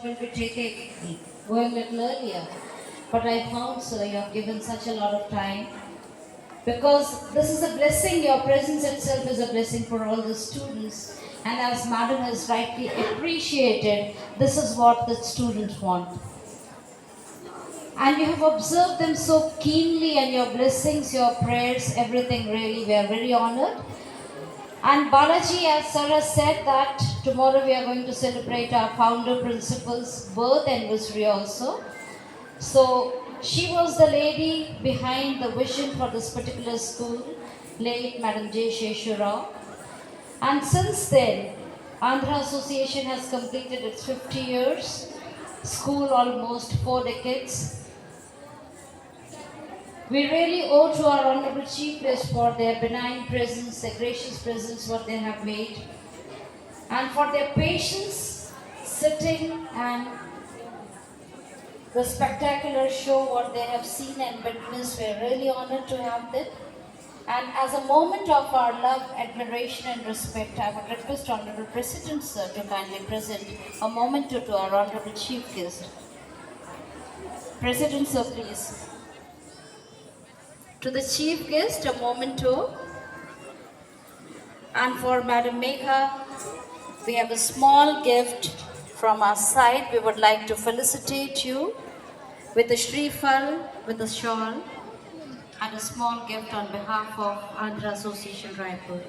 will be taking going a little earlier. But I found, sir, you have given such a lot of time because this is a blessing. Your presence itself is a blessing for all the students. And as Madam has rightly appreciated, this is what the students want. And you have observed them so keenly, and your blessings, your prayers, everything really, we are very honored. And Balaji, as Sarah said, that tomorrow we are going to celebrate our founder principal's birth anniversary also. So she was the lady behind the vision for this particular school, late Madam J. Sheshurao. And since then, Andhra Association has completed its 50 years, school almost 4 decades. We really owe to our Honorable Chief Guest for their benign presence, their gracious presence, what they have made, and for their patience, sitting and the spectacular show, what they have seen and witnessed. We are really honored to have them. And as a moment of our love, admiration, and respect, I would request Honorable President Sir to kindly present a memento to our Honorable Chief Guest. President Sir, please. To the Chief Guest, a memento. And for Madam Megha, we have a small gift from our side. We would like to felicitate you with a Shrifal, with a shawl, and a small gift on behalf of Andhra Association Raipur.